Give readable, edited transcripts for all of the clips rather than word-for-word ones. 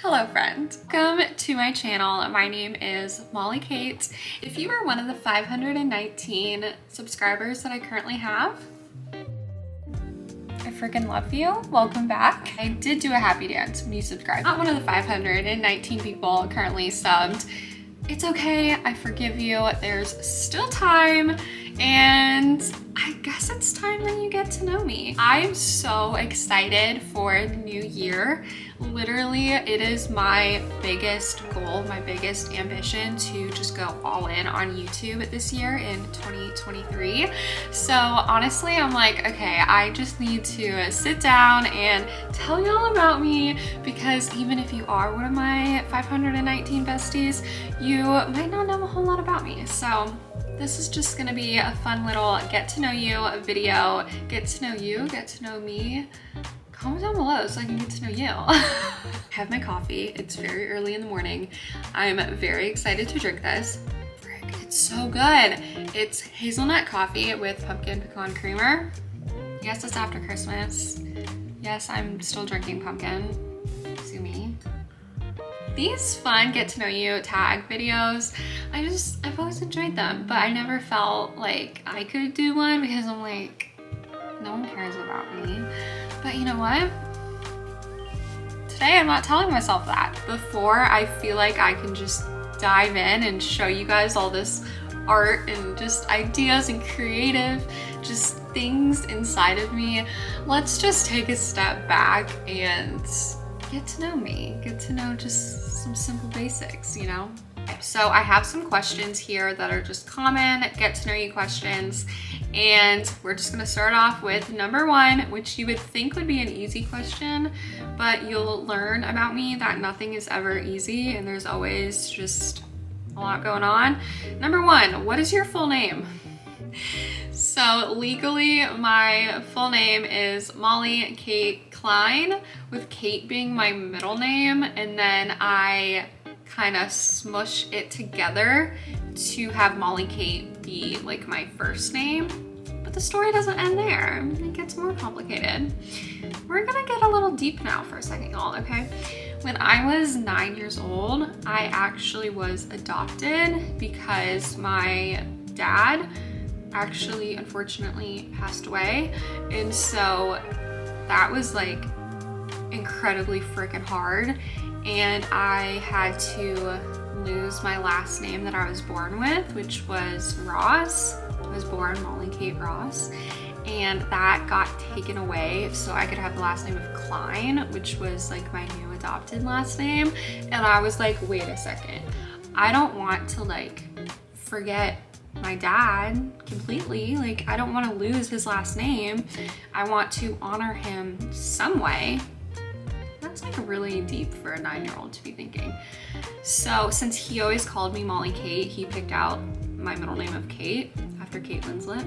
Hello friend, welcome to my channel. My name is Molly Kate. If you are one of the 519 subscribers that I currently have, I freaking love you. Welcome back. I did do a happy dance when you subscribed. Not one of the 519 people currently subbed. It's okay, I forgive you. There's still time, and I guess it's time that you get to know me. I'm so excited for the new year. Literally, it is my biggest goal, my biggest ambition to just go all in on YouTube this year in 2023. So honestly, I'm like, okay, I just need to sit down and tell you all about me, because even if you are one of my 519 besties, you might not know a whole lot about me. So this is just gonna be a fun little get to know you video, get to know you, get to know me. Comment down below so I can get to know you. I have my coffee. It's very early in the morning. I'm very excited to drink this. Frick, it's so good. It's hazelnut coffee with pumpkin pecan creamer. Yes, it's after Christmas. Yes, I'm still drinking pumpkin. Sue me. These fun get to know you tag videos, I've always enjoyed them, but I never felt like I could do one because I'm like, no one cares about me. But you know what? Today I'm not telling myself that. Before I feel like I can just dive in and show you guys all this art and just ideas and creative just things inside of me, let's just take a step back and get to know me. Get to know just some simple basics, you know? So I have some questions here that are just common get to know you questions, and we're just gonna start off with number one, which you would think would be an easy question, but you'll learn about me that nothing is ever easy and there's always just a lot going on. Number one, what is your full name? So legally, my full name is Molly Kate Klein, with Kate being my middle name, and then I kind of smush it together to have Molly Kate be like my first name. But the story doesn't end there. It gets more complicated. We're gonna get a little deep now for a second, y'all, okay? When I was 9 years old, I actually was adopted because my dad actually unfortunately passed away. And so that was like incredibly freaking hard. And I had to lose my last name that I was born with, which was Ross. I was born Molly Kate Ross, and that got taken away so I could have the last name of Klein, which was like my new adopted last name. And I was like, wait a second, I don't want to like forget my dad completely. Like, I don't want to lose his last name. I want to honor him some way. That's like really deep for a 9-year-old to be thinking. So since he always called me Molly Kate, he picked out my middle name of Kate after Kate Winslet.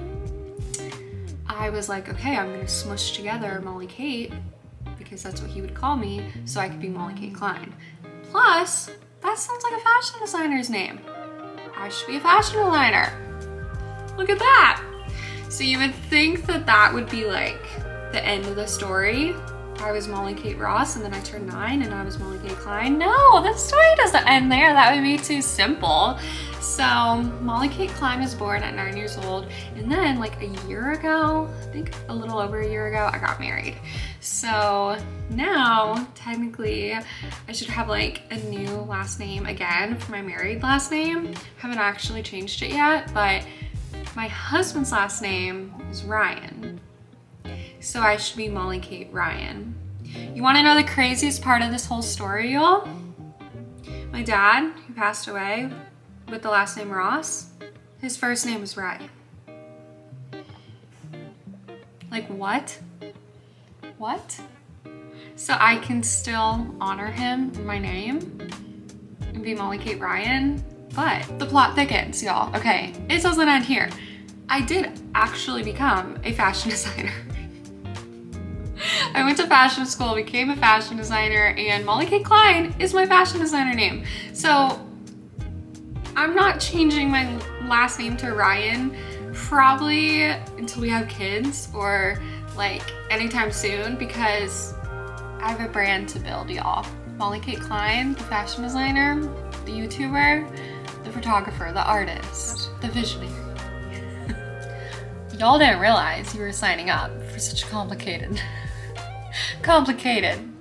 I was like, okay, I'm gonna smush together Molly Kate because that's what he would call me, so I could be Molly Kate Klein. Plus, that sounds like a fashion designer's name. I should be a fashion designer. Look at that. So you would think that that would be like the end of the story. I was Molly Kate Ross, and then I turned 9 and I was Molly Kate Klein. No, the story doesn't end there. That would be too simple. So Molly Kate Klein was born at 9 years old, and then like a year ago, I think a little over a year ago, I got married. So now technically I should have like a new last name again for my married last name. Haven't actually changed it yet, but my husband's last name is Ryan. So I should be Molly Kate Ryan. You wanna know the craziest part of this whole story, y'all? My dad, who passed away with the last name Ross, his first name was Ryan. Like, what? What? So I can still honor him in my name and be Molly Kate Ryan, but the plot thickens, y'all. Okay, it doesn't end here. I did actually become a fashion designer. I went to fashion school, became a fashion designer, and Molly Kate Klein is my fashion designer name. So I'm not changing my last name to Ryan probably until we have kids or like anytime soon, because I have a brand to build, y'all. Molly Kate Klein, the fashion designer, the YouTuber, the photographer, the artist, the visionary. Y'all didn't realize you were signing up for such a complicated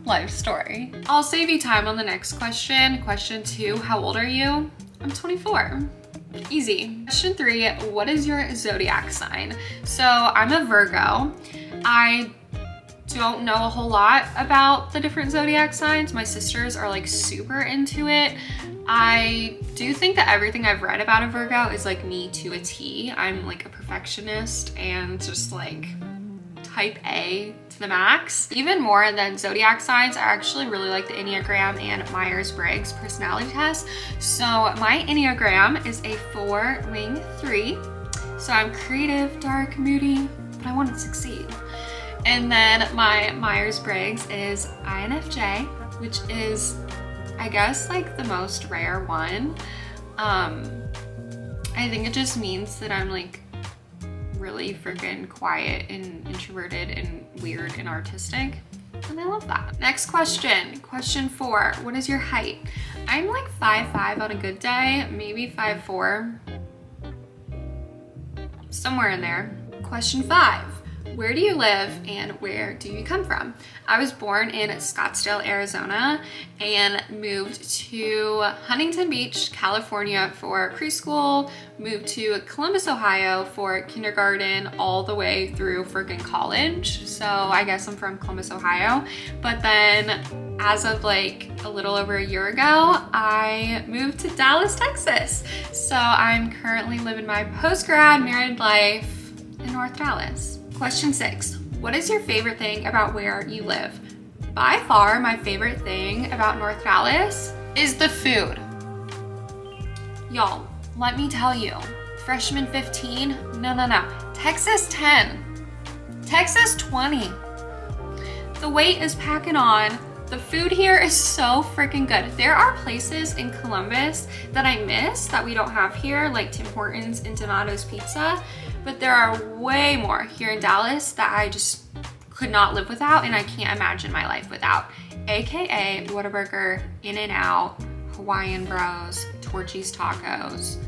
life story. I'll save you time on the next question. Question 2, how old are you? I'm 24. Easy. Question 3, what is your zodiac sign? So I'm a Virgo. I don't know a whole lot about the different zodiac signs. My sisters are like super into it. I do think that everything I've read about a Virgo is like me to a T. I'm like a perfectionist and just like type A to the max. Even more than zodiac signs, I actually really like the Enneagram and Myers-Briggs personality test. So my Enneagram is a 4-wing 3. So I'm creative, dark, moody, but I want to succeed. And then my Myers-Briggs is INFJ, which is, I guess, like the most rare one. I think it just means that I'm like really freaking quiet and introverted and weird and artistic. And I love that. Next question, question 4, what is your height? I'm like 5'5" on a good day, maybe 5'4", somewhere in there. Question 5, where do you live and where do you come from? I was born in Scottsdale, Arizona, and moved to Huntington Beach, California for preschool, moved to Columbus, Ohio for kindergarten all the way through freaking college. So I guess I'm from Columbus, Ohio. But then as of like a little over a year ago, I moved to Dallas, Texas. So I'm currently living my post-grad married life in North Dallas. Question 6, what is your favorite thing about where you live? By far, my favorite thing about North Dallas is the food. Y'all, let me tell you, freshman 15, no. Texas 10, Texas 20. The weight is packing on. The food here is so freaking good. There are places in Columbus that I miss that we don't have here, like Tim Hortons and Donato's Pizza, but there are way more here in Dallas that I just could not live without, and I can't imagine my life without. AKA Whataburger, In-N-Out, Hawaiian Bros, Torchy's Tacos.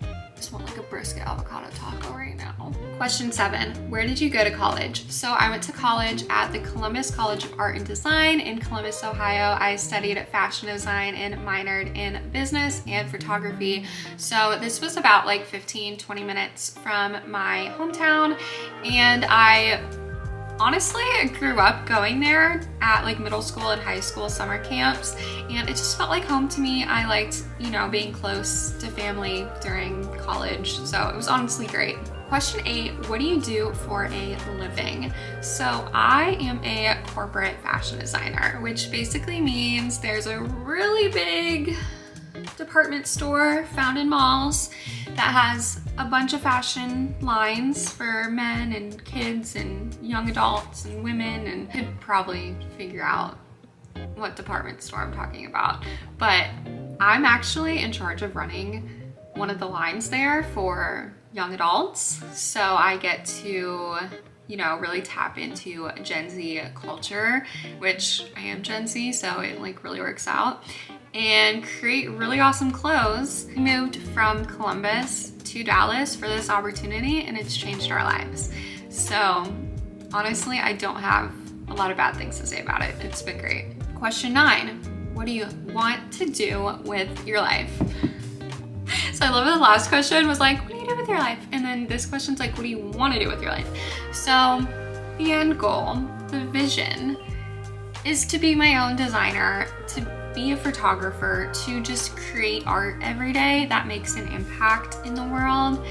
I just want like a brisket avocado taco right now. Question 7, where did you go to college? So I went to college at the Columbus College of Art and Design in Columbus, Ohio. I studied fashion design and minored in business and photography. So this was about like 15-20 minutes from my hometown, and I honestly grew up going there at like middle school and high school summer camps, and it just felt like home to me. I liked, you know, being close to family during college, so it was honestly great. Question 8, what do you do for a living? So I am a corporate fashion designer, which basically means there's a really big department store found in malls that has a bunch of fashion lines for men and kids and young adults and women, and you could probably figure out what department store I'm talking about. But I'm actually in charge of running one of the lines there for young adults. So I get to, you know, really tap into Gen Z culture, which I am Gen Z, so it like really works out, and create really awesome clothes. We moved from Columbus to Dallas for this opportunity, and it's changed our lives. So honestly, I don't have a lot of bad things to say about it. It's been great. Question 9, what do you want to do with your life? So I love that the last question was like, what do you do with your life? And then this question's like, what do you want to do with your life? So the end goal, the vision, is to be my own designer, to be a photographer, to just create art every day that makes an impact in the world.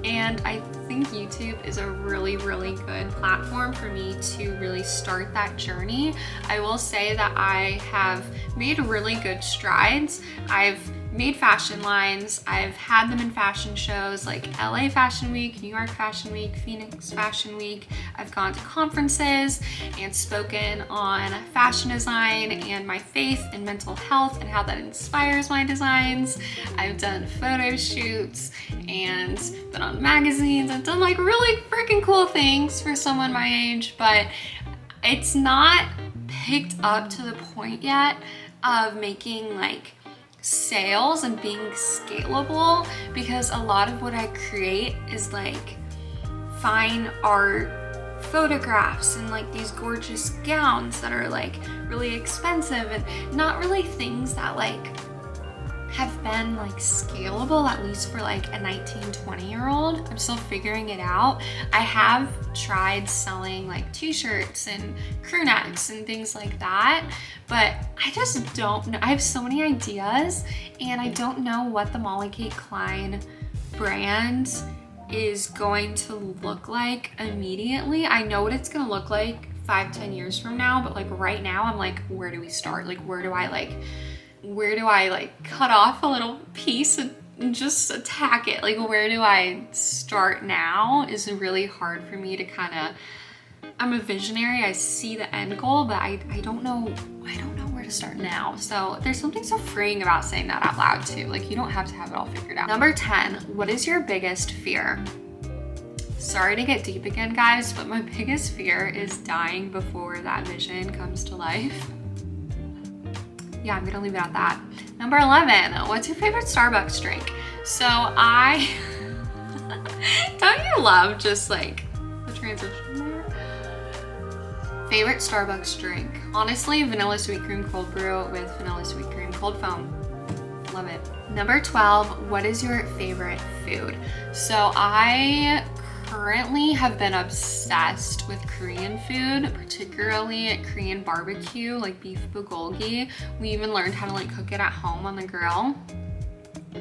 And I think YouTube is a really, really good platform for me to really start that journey. I will say that I have made really good strides. I've made fashion lines. I've had them in fashion shows like LA Fashion Week, New York Fashion Week, Phoenix Fashion Week. I've gone to conferences and spoken on fashion design and my faith and mental health and how that inspires my designs. I've done photo shoots and been on magazines. I've done like really freaking cool things for someone my age, but it's not picked up to the point yet of making like sales and being scalable, because a lot of what I create is like fine art photographs and like these gorgeous gowns that are like really expensive and not really things that like have been like scalable, at least for like a 19-20-year-old. I'm still figuring it out. I have tried selling like t-shirts and crew necks and things like that, but I just don't know. I have so many ideas and I don't know what the Molly Kate Klein brand is going to look like immediately. I know what it's gonna look like 5-10 years from now, but like right now I'm like, where do we start? Like where do I cut off a little piece and just attack it? Like where do I start now is really hard for me to kind of, I'm a visionary, I see the end goal, but I don't know where to start now. So there's something so freeing about saying that out loud too. Like you don't have to have it all figured out. Number 10, what is your biggest fear? Sorry to get deep again, guys, but my biggest fear is dying before that vision comes to life. Yeah, I'm gonna leave it at that. Number 11, what's your favorite Starbucks drink? So don't you love just like the transition there? Favorite Starbucks drink? Honestly, vanilla sweet cream cold brew with vanilla sweet cream cold foam. Love it. Number 12, what is your favorite food? So I currently have been obsessed with Korean food, particularly Korean barbecue, like beef bulgogi. We even learned how to like cook it at home on the grill.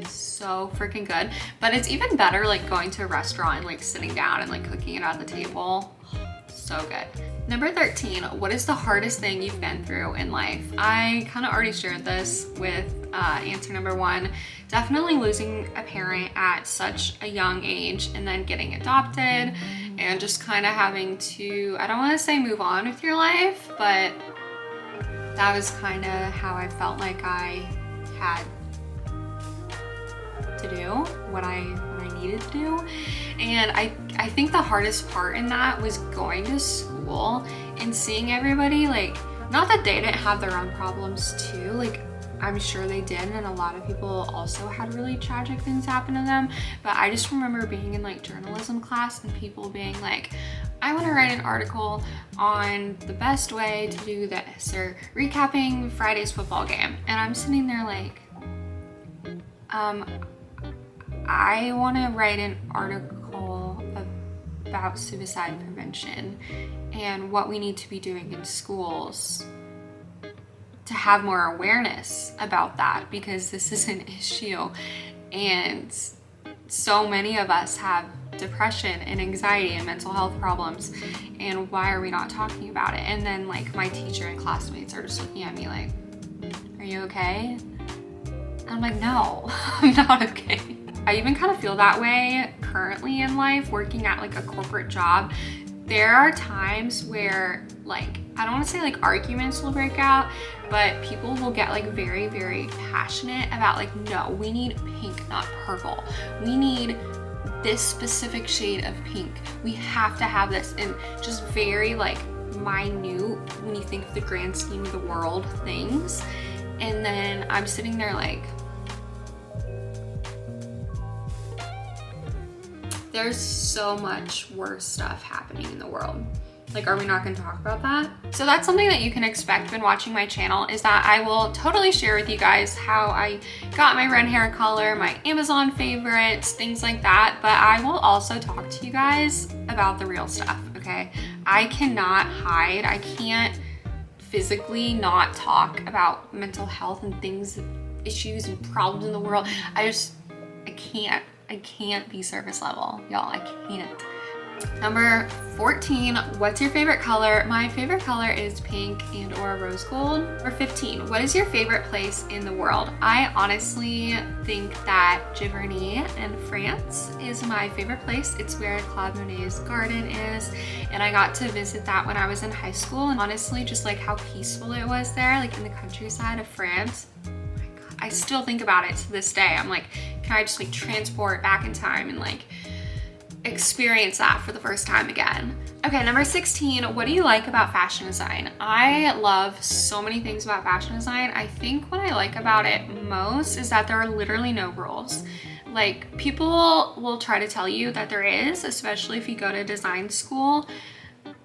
So freaking good. But it's even better like going to a restaurant and like sitting down and like cooking it at the table. So good. Number 13, what is the hardest thing you've been through in life? I kind of already shared this with answer number 1. Definitely losing a parent at such a young age and then getting adopted and just kind of having to, I don't want to say move on with your life, but that was kind of how I felt like I had to do what I needed to do. And I think the hardest part in that was going to school and seeing everybody, like, not that they didn't have their own problems too, like I'm sure they did, and a lot of people also had really tragic things happen to them, but I just remember being in like journalism class and people being like, I want to write an article on the best way to do this, or recapping Friday's football game, and I'm sitting there like, I want to write an article about suicide prevention and what we need to be doing in schools to have more awareness about that, because this is an issue and so many of us have depression and anxiety and mental health problems, and why are we not talking about it? And then like my teacher and classmates are just looking at me like, are you okay? And I'm like, no, I'm not okay. I even kind of feel that way currently in life, working at like a corporate job. There are times where like, I don't want to say like arguments will break out, but people will get like very, very passionate about like, no, we need pink, not purple. We need this specific shade of pink. We have to have this, and just very like minute when you think of the grand scheme of the world things. And then I'm sitting there like, there's so much worse stuff happening in the world. Like, are we not gonna talk about that? So that's something that you can expect when watching my channel, is that I will totally share with you guys how I got my red hair color, my Amazon favorites, things like that. But I will also talk to you guys about the real stuff, okay? I cannot hide, I can't physically not talk about mental health and things, issues and problems in the world. I can't be surface level, y'all, I can't. Number 14, what's your favorite color? My favorite color is pink and or rose gold. Number 15, what is your favorite place in the world? I honestly think that Giverny in France is my favorite place. It's where Claude Monet's garden is, and I got to visit that when I was in high school, and honestly just like how peaceful it was there, like in the countryside of France. Oh my God, I still think about it to this day. I'm like, can I just like transport back in time and like experience that for the first time again. Okay, number 16, what do you like about fashion design? I love so many things about fashion design. I think what I like about it most is that there are literally no rules. Like, people will try to tell you that there is, especially if you go to design school.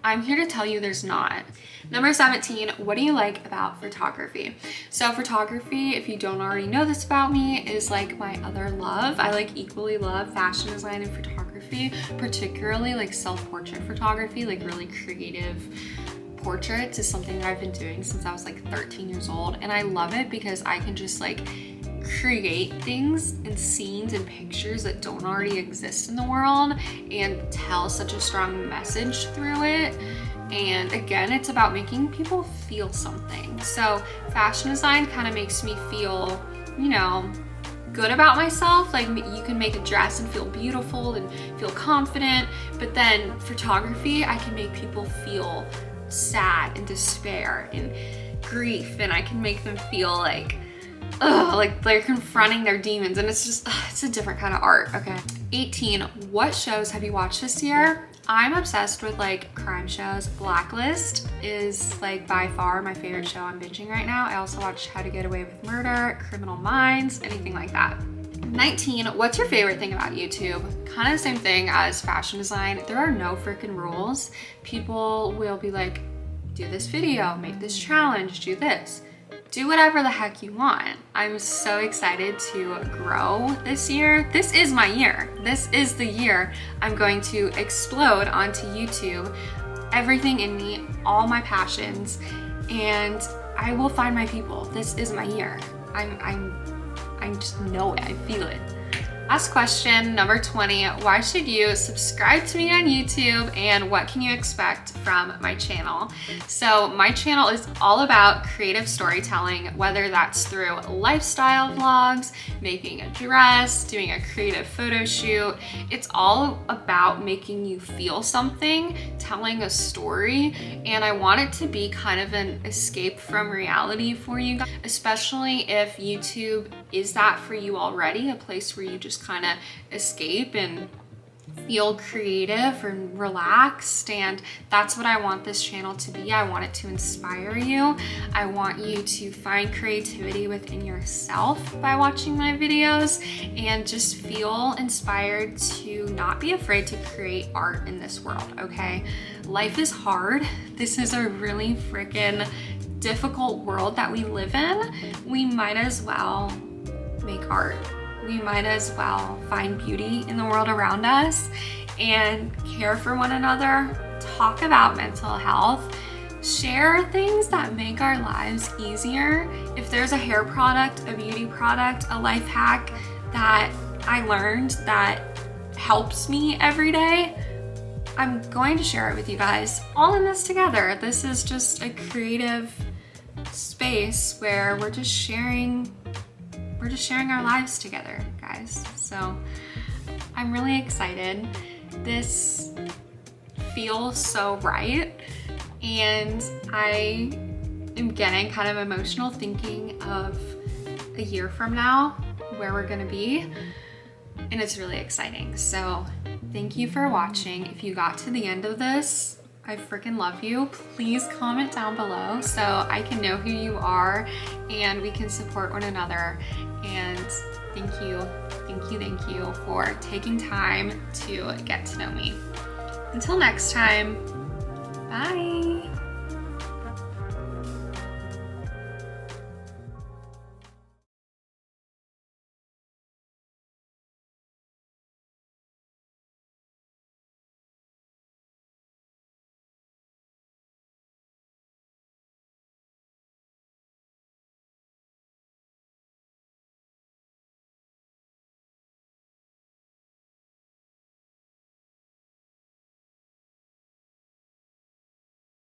I'm here to tell you there's not. Number 17, what do you like about photography? So photography, if you don't already know this about me, is like my other love. I like equally love fashion design and photography, particularly like self-portrait photography, like really creative portraits is something that I've been doing since I was like 13 years old. And I love it because I can just like create things and scenes and pictures that don't already exist in the world and tell such a strong message through it. And again, it's about making people feel something. So fashion design kind of makes me feel, you know, good about myself. Like, you can make a dress and feel beautiful and feel confident, but then photography, I can make people feel sad and despair and grief, and I can make them feel like, like they're confronting their demons, and it's just, it's a different kind of art. Okay. 18, what shows have you watched this year? I'm obsessed with like crime shows. Blacklist is like by far my favorite show I'm binging right now. I also watch How to Get Away with Murder, Criminal Minds, anything like that. 19, what's your favorite thing about YouTube? Kind of the same thing as fashion design. There are no freaking rules. People will be like, do this video, make this challenge, do this. Do whatever the heck you want. I'm so excited to grow this year. This is my year. This is the year I'm going to explode onto YouTube, everything in me, all my passions, and I will find my people. This is my year. I just know it, I feel it. Last question, number 20, why should you subscribe to me on YouTube, and what can you expect from my channel? So my channel is all about creative storytelling, whether that's through lifestyle vlogs, making a dress, doing a creative photo shoot. It's all about making you feel something, telling a story, and I want it to be kind of an escape from reality for you guys, especially if YouTube is that for you already, a place where you just kind of escape and feel creative and relaxed. And that's what I want this channel to be. I want it to inspire you. I want you to find creativity within yourself by watching my videos and just feel inspired to not be afraid to create art in this world, okay? Life is hard. This is a really freaking difficult world that we live in. We might as well make art. We might as well find beauty in the world around us and care for one another, talk about mental health, share things that make our lives easier. If there's a hair product, a beauty product, a life hack that I learned that helps me every day, I'm going to share it with you guys. All in this together. This is just a creative space where we're just sharing our lives together, guys. So I'm really excited. This feels so right, and I am getting kind of emotional thinking of a year from now, where we're gonna be, and it's really exciting. So thank you for watching. If you got to the end of this, I freaking love you. Please comment down below so I can know who you are and we can support one another. And thank you for taking time to get to know me. Until next time, bye.